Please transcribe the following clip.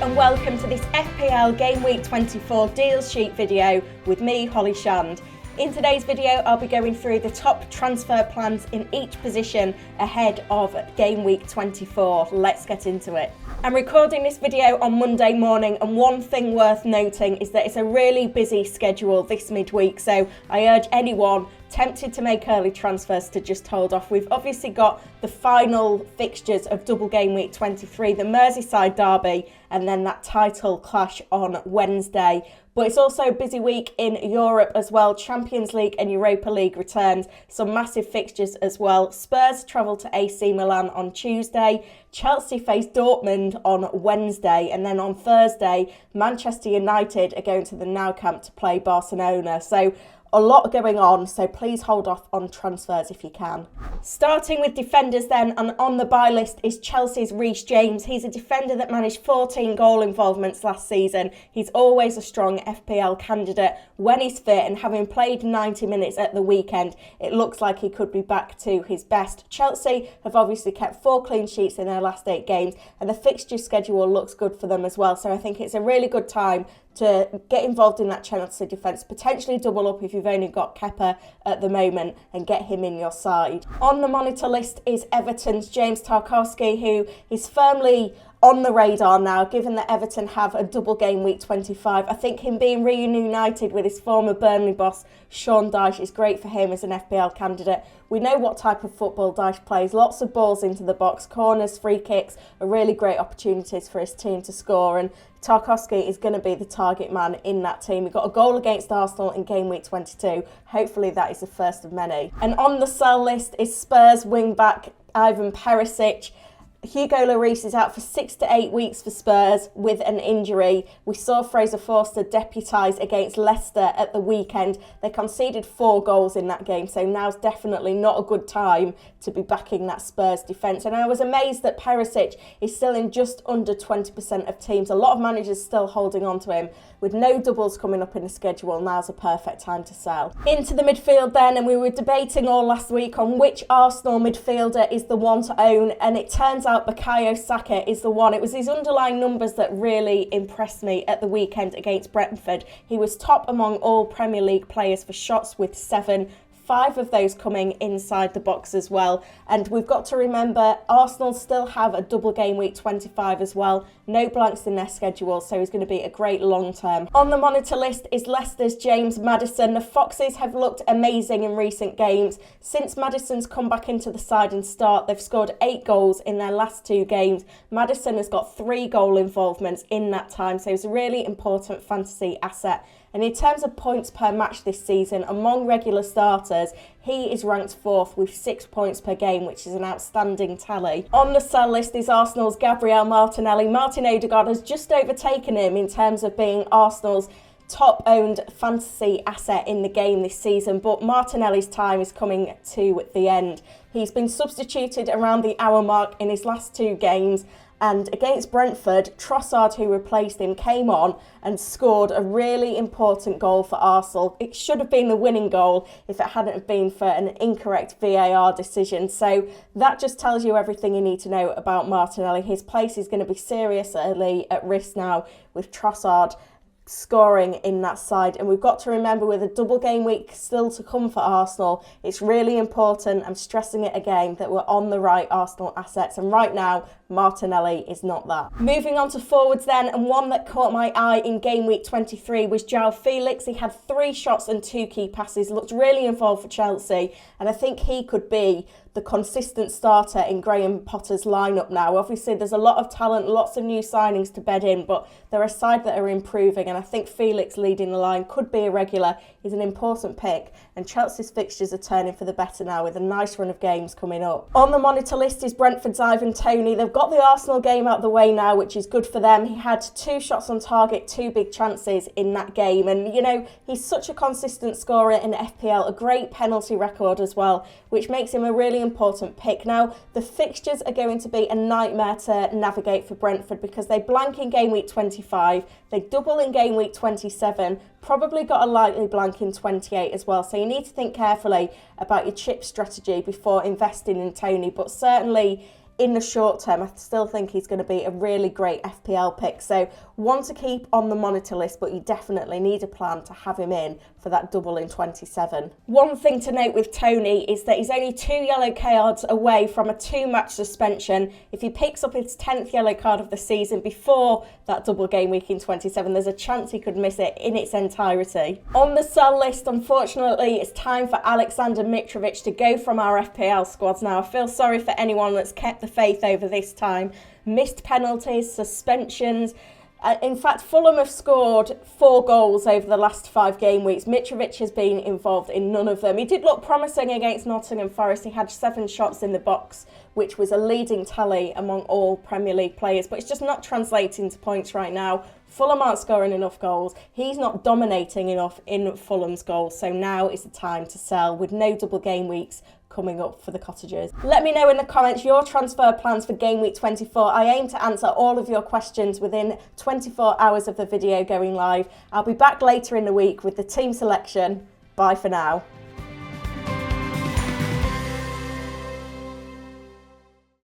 and welcome to this FPL Gameweek 24 deals sheet video with me, Holly Shand. In today's video, I'll be going through the top transfer plans in each position ahead of Game Week 24. Let's get into it. I'm recording this video on Monday morning, and one thing worth noting is that it's a really busy schedule this midweek, so I urge anyone tempted to make early transfers to just hold off. We've obviously got the final fixtures of double game week 23, the Merseyside derby, and then that title clash on Wednesday. But it's also a busy week in Europe as well. Champions League and Europa League returns, some massive fixtures as well. Spurs travel to AC Milan on Tuesday. Chelsea face Dortmund on Wednesday, and then on Thursday, Manchester United are going to the Nou Camp to play Barcelona. So a lot going on, so please hold off on transfers if you can. Starting with defenders then, and on the buy list is Chelsea's Reece James. He's a defender that managed 14 goal involvements last season. He's always a strong FPL candidate when he's fit, and having played 90 minutes at the weekend, it looks like he could be back to his best. Chelsea have obviously kept 4 clean sheets in their last 8 games, and the fixture schedule looks good for them as well, so I think it's a really good time to get involved in that Chelsea defence, potentially double up if you've only got Kepa at the moment and get him in your side. On the monitor list is Everton's James Tarkowski, who is firmly on the radar now, given that Everton have a double game week 25. I think him being reunited with his former Burnley boss, Sean Dyche, is great for him as an FPL candidate. We know what type of football Dyche plays, lots of balls into the box, corners, free kicks are really great opportunities for his team to score, and Tarkowski is going to be the target man in that team. He got a goal against Arsenal in game week 22. Hopefully that is the first of many. And on the sell list is Spurs wing-back Ivan Perisic. Hugo Lloris is out for 6 to 8 weeks for Spurs with an injury. We saw Fraser Forster deputise against Leicester at the weekend. They conceded 4 goals in that game, so now's definitely not a good time to be backing that Spurs defence. And I was amazed that Perisic is still in just under 20% of teams. A lot of managers still holding on to him. With no doubles coming up in the schedule, now's a perfect time to sell. Into the midfield then, and we were debating all last week on which Arsenal midfielder is the one to own, and it turns out Bukayo Saka is the one. It was his underlying numbers that really impressed me at the weekend against Brentford. He was top among all Premier League players for shots with 7. 5 of those coming inside the box as well. And we've got to remember, Arsenal still have a double game week 25 as well. No blanks in their schedule, so he's going to be a great long term. On the monitor list is Leicester's James Maddison. The Foxes have looked amazing in recent games. Since Maddison's come back into the side and start, they've scored 8 goals in their last 2 games. Maddison has got 3 goal involvements in that time, so he's a really important fantasy asset. And in terms of points per match this season, among regular starters, he is ranked 4th with 6 points per game, which is an outstanding tally. On the sell list is Arsenal's Gabriel Martinelli. Martin Odegaard has just overtaken him in terms of being Arsenal's top-owned fantasy asset in the game this season, but Martinelli's time is coming to the end. He's been substituted around the hour mark in his last 2 games, and against Brentford, Trossard, who replaced him, came on and scored a really important goal for Arsenal. It should have been the winning goal if it hadn't been for an incorrect VAR decision. So that just tells you everything you need to know about Martinelli. His place is going to be seriously at risk now with Trossard scoring in that side. And we've got to remember, with a double game week still to come for Arsenal, it's really important, I'm stressing it again, that we're on the right Arsenal assets, and right now Martinelli is not that. Moving on to forwards then, and one that caught my eye in game week 23 was Joao Felix. He had 3 shots and 2 key passes, looked really involved for Chelsea, and I think he could be the consistent starter in Graham Potter's lineup now. Obviously there's a lot of talent, lots of new signings to bed in, but they're a side that are improving, and I think Felix leading the line could be a regular. He's an important pick, and Chelsea's fixtures are turning for the better now with a nice run of games coming up. On the monitor list is Brentford's Ivan Toney. They've got the Arsenal game out of the way now, which is good for them. He had 2 shots on target, 2 big chances in that game, and you know, he's such a consistent scorer in FPL, a great penalty record as well, which makes him a really important pick. Now, the fixtures are going to be a nightmare to navigate for Brentford because they blank in game week 25, they double in game week 27, probably got a likely blank in 28 as well. So you need to think carefully about your chip strategy before investing in Toney, but certainly in the short term, I still think he's going to be a really great FPL pick. So one to keep on the monitor list, but you definitely need a plan to have him in for that double in 27. One thing to note with Tony is that he's only 2 yellow cards away from a 2-match suspension. If he picks up his 10th yellow card of the season before that double game week in 27, there's a chance he could miss it in its entirety. On the sell list, unfortunately, it's time for Alexander Mitrovic to go from our FPL squads now. I feel sorry for anyone that's kept the faith over this time. Missed penalties, suspensions. In fact, Fulham have scored 4 goals over the last 5 game weeks. Mitrovic has been involved in none of them. He did look promising against Nottingham Forest. He had 7 shots in the box, which was a leading tally among all Premier League players, but it's just not translating to points right now. Fulham aren't scoring enough goals. He's not dominating enough in Fulham's goals, so now is the time to sell with no double game weeks coming up for the Cottagers. Let me know in the comments your transfer plans for game week 24. I aim to answer all of your questions within 24 hours of the video going live. I'll be back later in the week with the team selection. Bye for now.